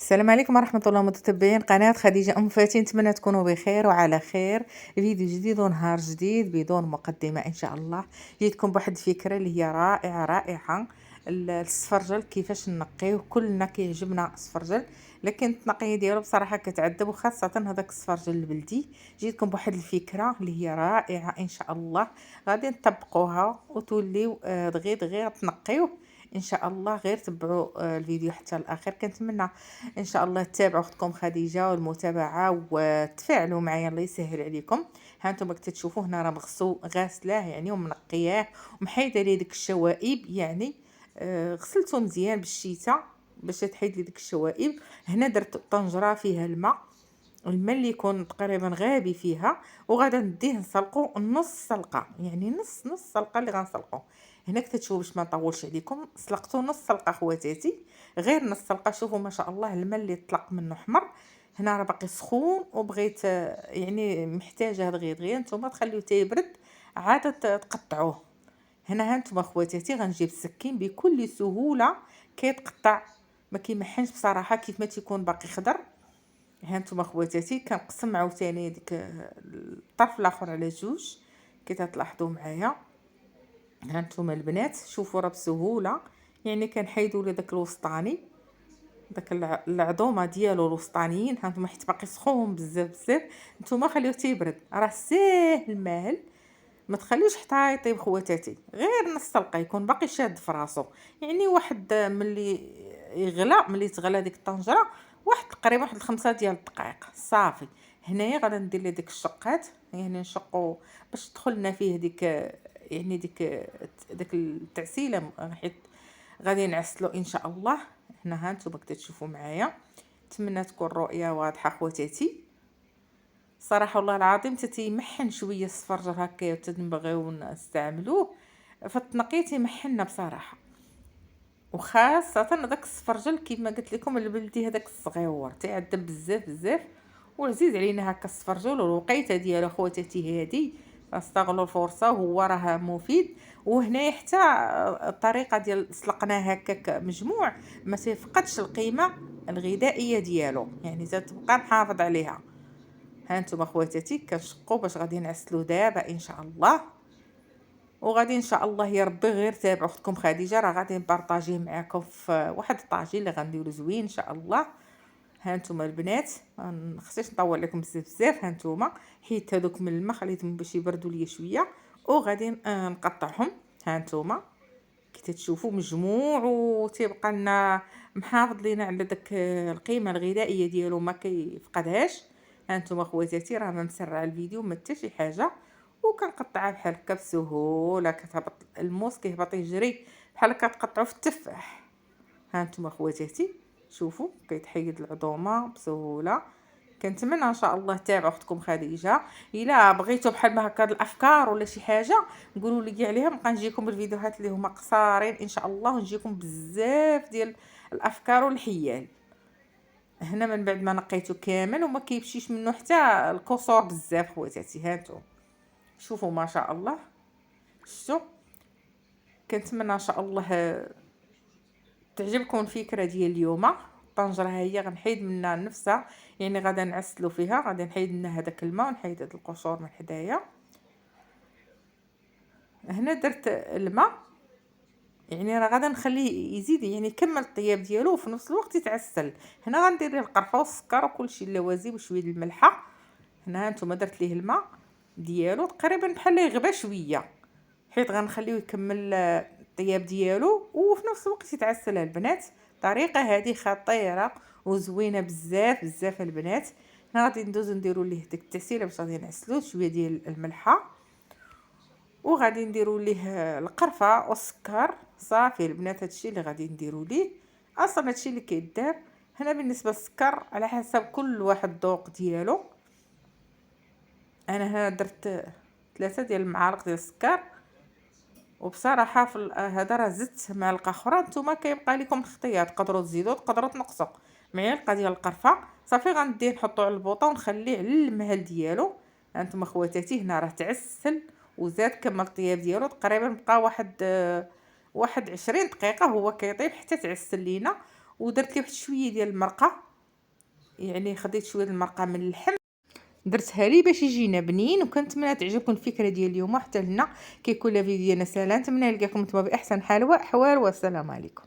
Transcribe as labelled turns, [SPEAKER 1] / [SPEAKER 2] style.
[SPEAKER 1] السلام عليكم ورحمة الله متتبعين قناة خديجة أم فاتن، نتمنى تكونوا بخير وعلى خير. فيديو جديد ونهار جديد بدون مقدمة إن شاء الله. جيتكم بواحد الفكرة اللي هي رائعة. السفرجل كيفاش نقيه، كلنا كيعجبنا السفرجل، لكن التنقيه ديالو بصراحة كتعذب، وخاصة هذاك السفرجل البلدي. جيتكم بواحد الفكرة اللي هي رائعة إن شاء الله، غادي نطبقوها وتوليو دغيا تنقيوه ان شاء الله. غير تبعوا الفيديو حتى الاخر. كنتمنى ان شاء الله تتابعوا اختكم خديجه والمتابعه وتفاعلوا معايا، الله يسهل عليكم. ها انتم كتشوفوا هنا راه غاسلاه يعني ومنقياه ومحيده ليه ديك الشوائب يعني. غسلته مزيان بالشيته باش تحيد لي ديك الشوائب. هنا درت طنجره فيها الماء اللي يكون تقريبا غابي فيها، وغادا نديه نسلقو نص سلقه، يعني نص سلقه اللي غنسلقو. هنا كتشوفوا باش ما نطولش عليكم، سلقته نص سلقه خواتاتي، غير نص سلقه. شوفوا ما شاء الله الماء اللي طلق منه حمر. هنا راه باقي سخون وبغيت يعني محتاجه دغيا نتوما تخليوه تيبرد عاد تقطعوه. هنا هانتوما خواتاتي غنجيب السكين بكل سهوله كيتقطع، ما كيمحنش بصراحه كيف ما تيكون باقي خضر. هانتوما خواتاتي كنقسم عاوتاني ديك الطرف الاخر على جوج كي تلاحظوا معايا. هانتوما البنات شوفوا راه بسهوله، يعني كنحيدوا لي داك الوسطاني، داك العظومه ديالو الوسطانيين. هانتوما حيت باقي سخون بزاف نتوما خليوه تيبرد، راه ساهل ماهل. ما تخليوش حتى يطيب خواتاتي، غير نص سلقه يكون باقي شاد في راسو. يعني واحد ملي تغلى ديك الطنجره، واحد تقريبا واحد 5 ديال الدقائق صافي. هنايا غادي ندير ليه ديك الشقات، يعني نشقو باش تدخل لنا فيه ديك يعني ديك التعسيله، حيت غادي نعسلو ان شاء الله. هنا هانتوما كتشوفوا معايا، نتمنى تكون الرؤيه واضحه خواتاتي. صراحه والله العظيم تيمحن شويه السفرجل هكا تنبغيو نستعملوه، فالتنقيه تيمحنا بصراحه. وخاصه داك السفرجل كيف ما قلت لكم البلدي هذاك الصغيور تيعذب بزاف وعزيز علينا هكا السفرجل. والوقيته ديالو خواتاتي هادي، استغلوا الفرصه، هو راه مفيد. وهنا حتى الطريقه ديال سلقناه هكاك مجموع ما تيفقدش القيمه الغذائيه ديالو، يعني تتبقى محافظ عليها. ها انتم خواتاتي كنشقوا باش غادي نعسلو دابا ان شاء الله. وغادي ان شاء الله يا ربي غير تابعوا اختكم خديجه، راه غادي نبارطاجيه معكم في واحد الطاجين اللي غنديرو زوين ان شاء الله. ها انتم البنات ما خصنيش نطول عليكم بزاف. ها انتم حيت هذوك من الماء خليتهم باش يبردوا ليا شويه، وغادي نقطعهم. ها انتم كي تشوفوا مجموع وتيبقى لنا محافظ لينا على داك القيمه الغذائيه ديالو ما كيفقدهاش. هانتوما خواتاتي راه ما مسرع الفيديو ما حتى شي حاجه، وكنقطعها بحال هكا بسهوله. كتهبط الموس كيهبط يجري بحال كتقطعوا في التفاح. هانتوما خواتاتي شوفوا كيتحيد العظومه بسهوله. كنتمنى ان شاء الله تابعوا اختكم خديجه. الا بغيتوا بحال ما هكا الافكار ولا شي حاجه قولوا لي عليها، نبقى نجيكم بالفيديوهات اللي هما قصارين ان شاء الله، ونجيكم بزاف ديال الافكار والحيال. هنا من بعد ما نقيته كامل وما كيمشيش منه حتى الكسور بزاف خواتاتي. هانتو شوفوا ما شاء الله، شفتوا. كنتمنى ان شاء الله تعجبكم الفكره ديال اليوم. الطنجره هي غنحيد منها نفسها، يعني غادا نعسلو فيها، غادي نحيد منها هذاك الماء ونحيد هاد القشور من حدايا. هنا درت الماء، يعني راه غادا نخليه يزيد يعني يكمل الطياب ديالو وفي نفس الوقت يتعسل. هنا غندير ليه القرفه والسكر وكلشي اللوازم وشويه الملحه. هنا هانتوما درت ليه الماء ديالو تقريبا بحال يغبى شويه، حيت غنخليوه يكمل الطياب ديالو وفي نفس الوقت يتعسل البنات. الطريقه هذه خطيره وزوينه بزاف البنات. هنا غادي ندوزو نديرو ليه ديك التسيله باش غادي نعسلوه شويه ديال الملحه، وغادي نديرو ليه القرفه والسكر صافي البنات. هادشي اللي غادي نديرو ليه، اصلا هادشي اللي كيدار. هنا بالنسبه للسكر على حسب كل واحد الذوق ديالو. انا هنا درت 3 ديال المعالق ديال السكر، وبصراحه في هذا راه زدت معلقه اخرى. نتوما كيبقى لكم الاختيار، تقدروا تزيدوا تقدروا تنقصوا. معلقه ديال القرفه صافي غنديه نحطو على البوطه ونخليه على المهل ديالو. هانتوما خواتاتي هنا راه تعسل وزاد كمل الطياب ديالو تقريبا بقى واحد 20 دقيقه هو كيطيب حتى تعسل لينا. ودرت ليه واحد شويه ديال المرقه يعني خديت شويه المرقه من اللحم درتها لي باش يجينا بنين، وكنتمنى تعجبكم الفكره ديال اليوم. حتى لهنا كيكون لا فيديو ديالنا سالا، نتمنى نلقاكم نتوما باحسن حال واحوال، والسلام عليكم.